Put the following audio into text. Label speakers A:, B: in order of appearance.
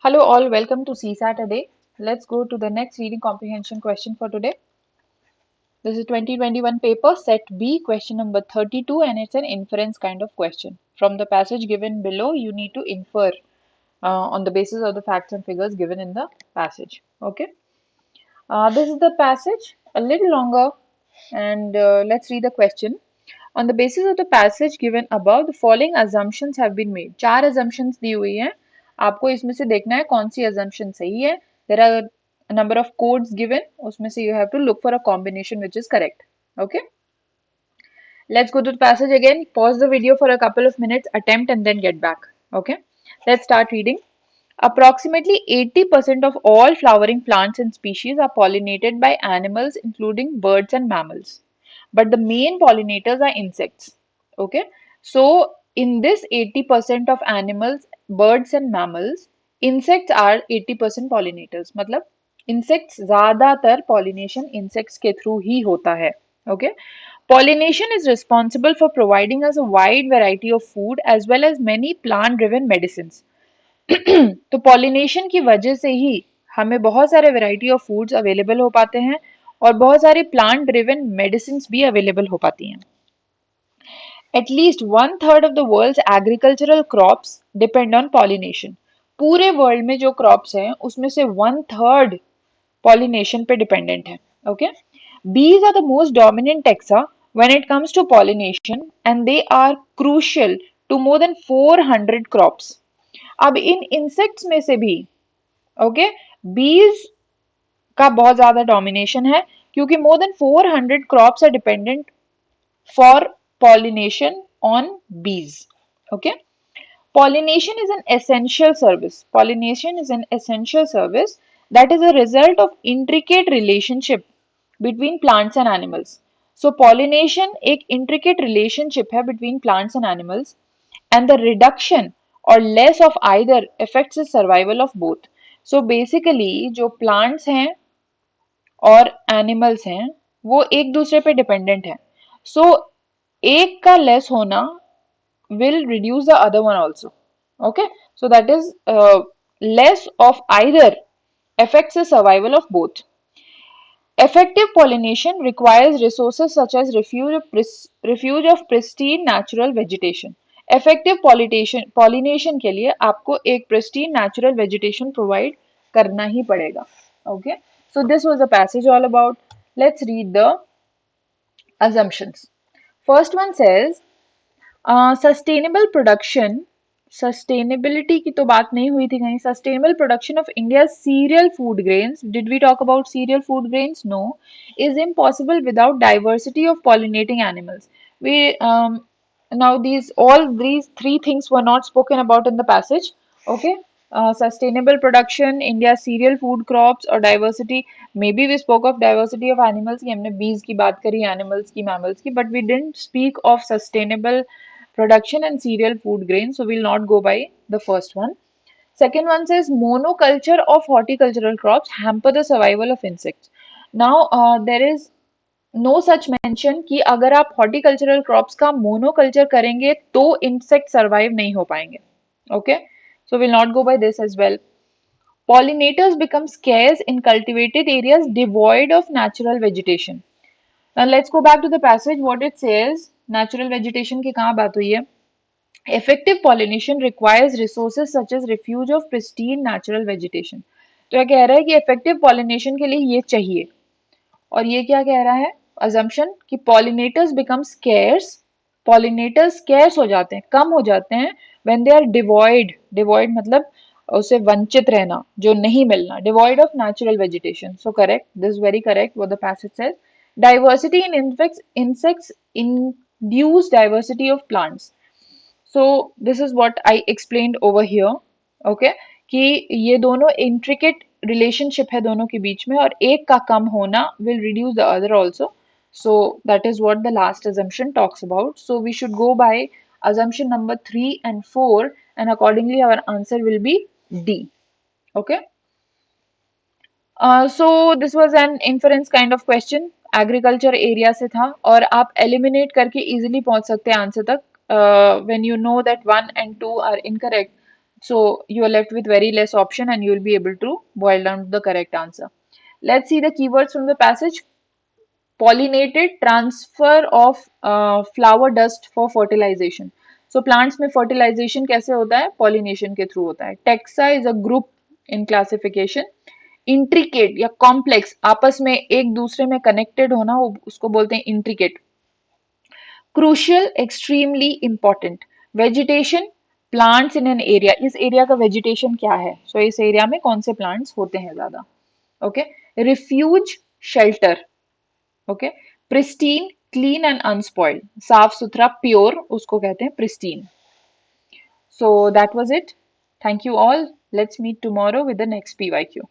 A: Hello all, welcome to CSAT a day. Let's go to the next reading comprehension question for today. This is 2021 paper set B, question number 32, and it's an inference kind of question. From the passage given below, you need to infer on the basis of the facts and figures given in the passage. Okay. This is the passage, a little longer, and let's read the question. On the basis of the passage given above, the following assumptions have been made. चार assumptions दी हुई हैं. आपको इसमें से देखना है कौन सी assumption सही है. There are a number of codes given. उसमें से you have to look for a combination which is correct. Okay. Let's go to the passage again. Pause the video for a couple of minutes, attempt and then get back. Okay. Let's start reading. Approximately 80% of all flowering plants and species are pollinated by animals, including birds and mammals. But the main pollinators are insects. Okay, so in this 80% of animals, birds and mammals, insects are 80% pollinators. मतलब insects ज़्यादातर pollination insects के through ही होता है. Okay, pollination is responsible for providing us a wide variety of food as well as many plant-driven medicines. तो pollination की वजह से ही हमें बहुत सारे वैरायटी ऑफ फूड्स अवेलेबल हो पाते हैं और बहुत सारे प्लांट ड्रिवन मेडिसिन भी अवेलेबल हो पाती हैं. At least one third of the world's agricultural crops depend on pollination. पूरे वर्ल्ड में जो क्रॉप्स हैं उसमें से वन थर्ड पॉलिनेशन पे डिपेंडेंट है. Okay, bees are the most dominant taxa when it comes to pollination and they are crucial to more than 400 crops. अब इन insects में से भी ओके बीज का बहुत ज्यादा डोमिनेशन है क्योंकि more than 400 crops are dependent for pollination on bees. Okay, pollination is an essential service. Pollination is an essential service that is a result of intricate relationship between plants and animals. So pollination एक intricate relationship है between plants and animals and the reduction or less of either affects the survival of both. So basically जो plants हैं और animals हैं वो एक दूसरे पे dependent हैं. So एक का less होना will reduce the other one also. Okay, so that is less of either affects the survival of both. Effective pollination requires resources such as refuge of pristine natural vegetation. Effective pollination के लिए आपको एक pristine natural vegetation provide करना ही पड़ेगा. Okay, so this was the passage all about. Let's read the assumptions. First one says sustainable production. Sustainability की तो बात नहीं हुई थी कहीं. Sustainable production of India cereal food grains, did we talk about cereal food grains? No, is impossible without diversity of pollinating animals. We now these three things were not spoken about in the passage. Okay, sustainable production, India cereal food crops और diversity. Maybe we spoke of diversity of animals कि हमने bees की बात करी, animals की, mammals की, but we didn't speak of sustainable production and cereal food grains, so we'll not go by the first one. Second one says monoculture of horticultural crops hamper the survival of insects. Now there is no such mention कि अगर आप horticultural crops का monoculture करेंगे तो insect survive नहीं हो पाएंगे. Okay, so will not go by this as well. Pollinators become scarce in cultivated areas devoid of natural vegetation. Now let's go back to the passage. What it says, natural vegetation की कहाँ बात हुई है? Effective pollination requires resources such as refuge of pristine natural vegetation. तो यह कह रहा है कि effective pollination के लिए ये चाहिए. और ये क्या कह रहा है? assumption कि pollinators become scarce. pollinators scarce हो जाते हैं, कम हो जाते हैं when they are devoid मतलब उसे वंचित रहना, जो नहीं मिलना, devoid of natural vegetation. So correct, this is very correct what the passage says. Diversity in insects induce diversity of plants. So this is what I explained over here. Okay, कि ये दोनों intricate relationship है दोनों के बीच में और एक का कम होना will reduce the other also. So that is what the last assumption talks about. So we should go by assumption number 3 and 4 and accordingly our answer will be D. Okay. So this was an inference kind of question. Agriculture area से था और आप eliminate करके easily पहुंच सकते हैं answer तक. When you know that 1 and 2 are incorrect, So you are left with very less option and you will be able to boil down to the correct answer. Let's see the keywords from the passage. Pollinated, transfer of flower dust for fertilization. So plants में fertilization कैसे होता है? Pollination के through होता है. Taxa is a group in classification. Intricate या complex, आपस में एक दूसरे में connected होना, उसको बोलते हैं intricate. Crucial, extremely important. Vegetation, plants in an area. इस area का vegetation क्या है? So इस area में कौन से plants होते हैं ज़्यादा? Okay. Refuge, shelter. Okay. Pristine, clean and unspoiled, साफ सुथरा, प्योर, उसको कहते हैं pristine. So that was it. Thank you all. Let's meet tomorrow with the next PYQ.